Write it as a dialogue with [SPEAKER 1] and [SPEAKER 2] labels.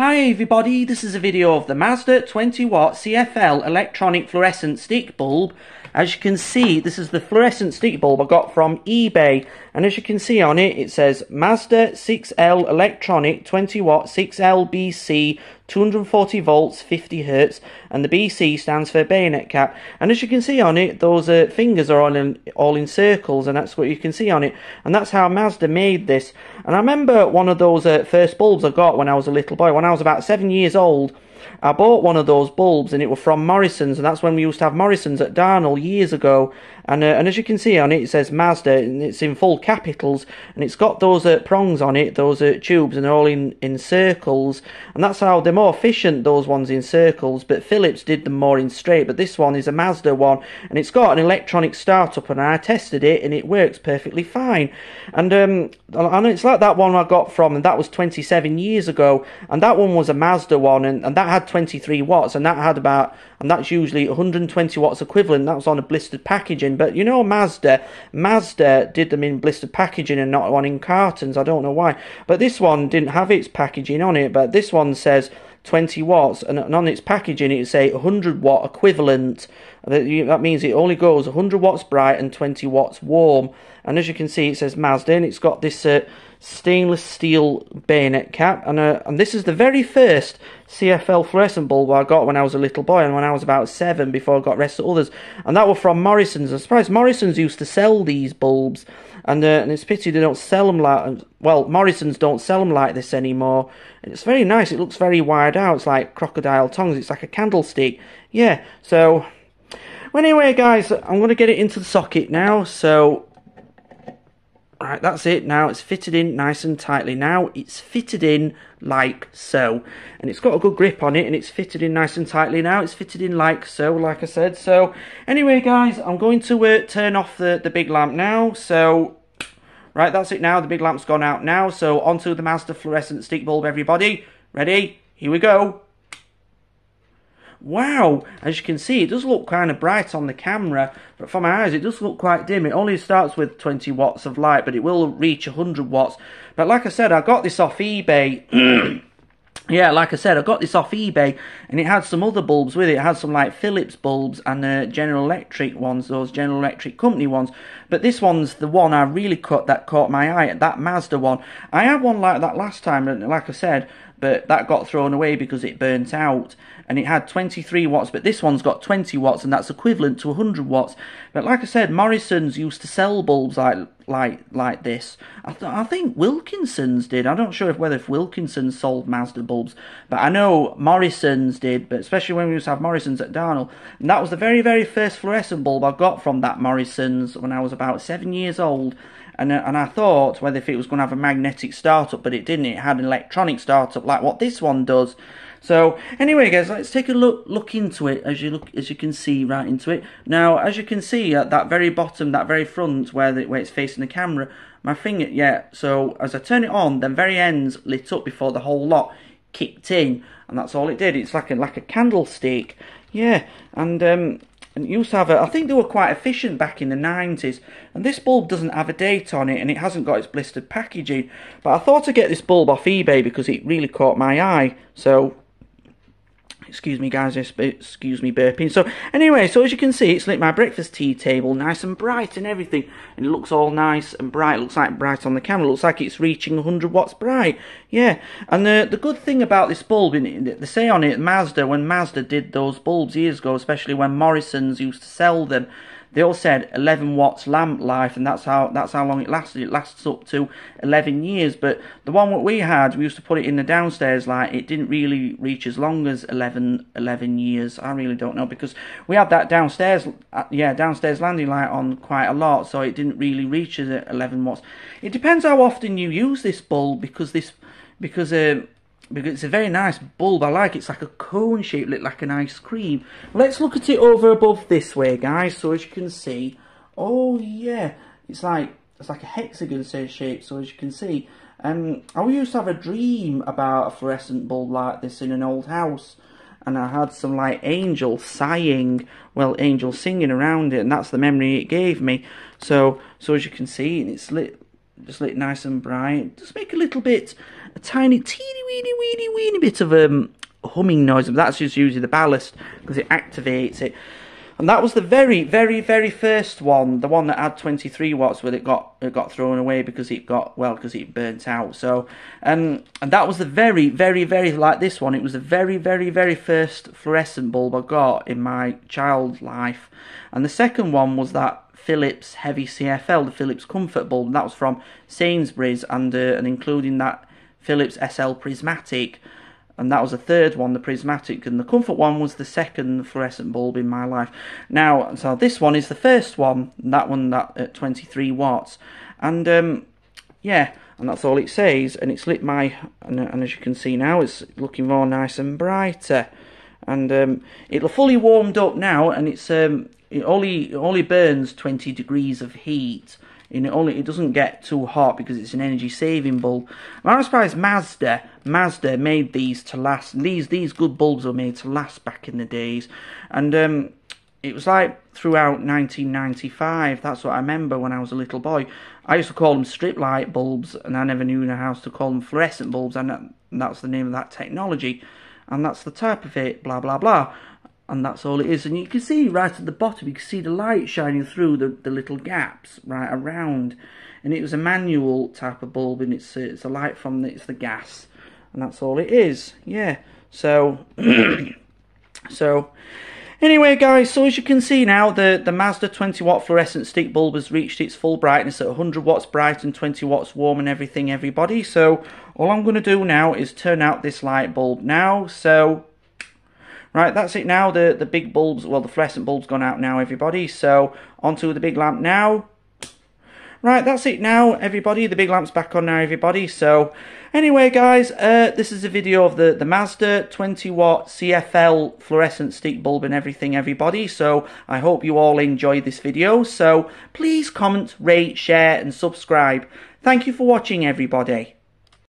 [SPEAKER 1] Hi everybody, this is a video of the Mazda 20 watt CFL electronic fluorescent stick bulb. As you can see, this is the fluorescent stick bulb I got from eBay, and as you can see on it, it says Mazda 6L electronic 20 watt 6L BC 240 volts 50 hertz, and the BC stands for bayonet cap. And as you can see on it, those fingers are all in circles, and that's what you can see on it, and that's how Mazda made this. And I remember one of those first bulbs I got when I was a little boy, when I was about 7 years old. I bought one of those bulbs, and it was from Morrisons, and that's when we used to have Morrisons at Darnell years ago. And as you can see on it, it says Mazda, and it's in full capitals, and it's got those prongs on it, those tubes, and they're all in circles, and that's how they're more efficient, those ones in circles, but Philips did them more in straight. But this one is a Mazda one, and it's got an electronic startup, and I tested it, and it works perfectly fine. And it's like that one I got from, and that was 27 years ago, and that one was a Mazda one, and that had 23 watts, and that had about, and that's usually 120 watts equivalent. That was on a blistered packaging. But you know, Mazda did them in blistered packaging and not one in cartons. I don't know why, but this one didn't have its packaging on it, but this one says 20 watts, and on its packaging it say 100 watt equivalent. That means it only goes 100 watts bright and 20 watts warm. And as you can see, it says Mazda, and it's got this stainless steel bayonet cap, and this is the very first CFL fluorescent bulb I got when I was a little boy, and when I was about 7, before I got rest of others, and that were from Morrisons. I'm surprised Morrisons used to sell these bulbs, and it's pity they don't sell them like, well, Morrisons don't sell them like this anymore. And it's very nice. It looks very wide out. It's like crocodile tongues. It's like a candlestick. Yeah. So, well, anyway, guys, I'm going to get it into the socket now. So, right, that's it. Now it's fitted in nice and tightly. Now it's fitted in like so, and it's got a good grip on it, and it's fitted in nice and tightly. Now it's fitted in like so, like I said. So anyway, guys, I'm going to turn off the big lamp now. So right, that's it now. The big lamp's gone out now. So onto the Mazda fluorescent stick bulb, everybody. Ready? Here we go. Wow, as you can see, it does look kind of bright on the camera, but for my eyes it does look quite dim. It only starts with 20 watts of light, but it will reach 100 watts. But like I said, I got this off eBay. Yeah, like I said, I got this off eBay, and it had some other bulbs with it. It had some like Philips bulbs and General Electric ones, those General Electric company ones. But this one's the one I really caught my eye, that Mazda one. I had one like that last time, and like I said, but that got thrown away because it burnt out, and it had 23 watts, but this one's got 20 watts, and that's equivalent to 100 watts. But like I said, Morrisons used to sell bulbs like this. I think Wilkinson's did. I'm not sure whether Wilkinson sold Mazda bulbs, but I know Morrisons did, but especially when we used to have Morrisons at Darnell. And that was the very, very first fluorescent bulb I got from that Morrisons when I was about 7 years old. And I thought whether if it was going to have a magnetic startup, but it didn't. It had an electronic startup like what this one does. So anyway, guys, let's take a look into it. As you can see right into it. Now, as you can see at that very bottom, that very front where it's facing the camera, my finger, yeah. So as I turn it on, the very ends lit up before the whole lot kicked in, and that's all it did. It's like a candlestick, yeah. And it used to have I think they were quite efficient back in the 90s, and this bulb doesn't have a date on it, and it hasn't got its blistered packaging, but I thought I'd get this bulb off eBay because it really caught my eye. So excuse me, guys, excuse me burping. So anyway, so as you can see, it's lit my breakfast tea table nice and bright and everything, and it looks all nice and bright. It looks like bright on the camera. It looks like it's reaching 100 watts bright. Yeah, and the good thing about this bulb, they say on it, Mazda, when Mazda did those bulbs years ago, especially when Morrisons used to sell them, they all said 11 watts lamp life, and that's how long it lasted. It lasts up to 11 years. But the one that we had, we used to put it in the downstairs light. It didn't really reach as long as 11 years. I really don't know, because we had that downstairs landing light on quite a lot, so it didn't really reach as 11 watts. It depends how often you use this bulb, because it's a very nice bulb. I like it. It's like a cone shape, lit like an ice cream. Let's look at it over above this way, guys. So as you can see, oh yeah, it's like a hexagon shape. So as you can see, I used to have a dream about a fluorescent bulb like this in an old house, and I had some like angels singing around it, and that's the memory it gave me. So as you can see, it's lit, just lit nice and bright. Just make a little bit a tiny, teeny, weeny bit of humming noise, but that's just usually the ballast because it activates it. And that was the very first one, the one that had 23 watts, but it got thrown away because it burnt out. So, and that was the very like this one. It was the very first fluorescent bulb I got in my child life. And the second one was that Philips Heavy CFL, the Philips Comfort bulb, and that was from Sainsbury's, and including that Philips SL Prismatic. And that was the third one, the prismatic, and the comfort one was the second fluorescent bulb in my life. Now, so this one is the first one, that one that at 23 watts, and yeah, and that's all it says. And it's lit my, and as you can see now, it's looking more nice and brighter, and it's fully warmed up now, and it's it only burns 20 degrees of heat. It doesn't get too hot because it's an energy saving bulb. I'm surprised Mazda made these to last. These good bulbs were made to last back in the days, and it was like throughout 1995. That's what I remember when I was a little boy. I used to call them strip light bulbs, and I never knew how to call them fluorescent bulbs, and that's the name of that technology, and that's the type of it. Blah blah blah. And that's all it is. And you can see right at the bottom, you can see the light shining through the little gaps right around. And it was a manual type of bulb, and it's a light from it's the gas, and that's all it is. Yeah. So so anyway, guys. So as you can see now, the Mazda 20 watt fluorescent stick bulb has reached its full brightness at 100 watts bright and 20 watts warm and everything. Everybody. So all I'm going to do now is turn out this light bulb now. So. Right, that's it now, the big bulbs, well, the fluorescent bulb's gone out now, everybody, so onto the big lamp now. Right, that's it now, everybody, the big lamp's back on now, everybody, so anyway, guys, this is a video of the Mazda 20 watt CFL fluorescent stick bulb and everything, everybody, so I hope you all enjoyed this video, so please comment, rate, share and subscribe. Thank you for watching, everybody.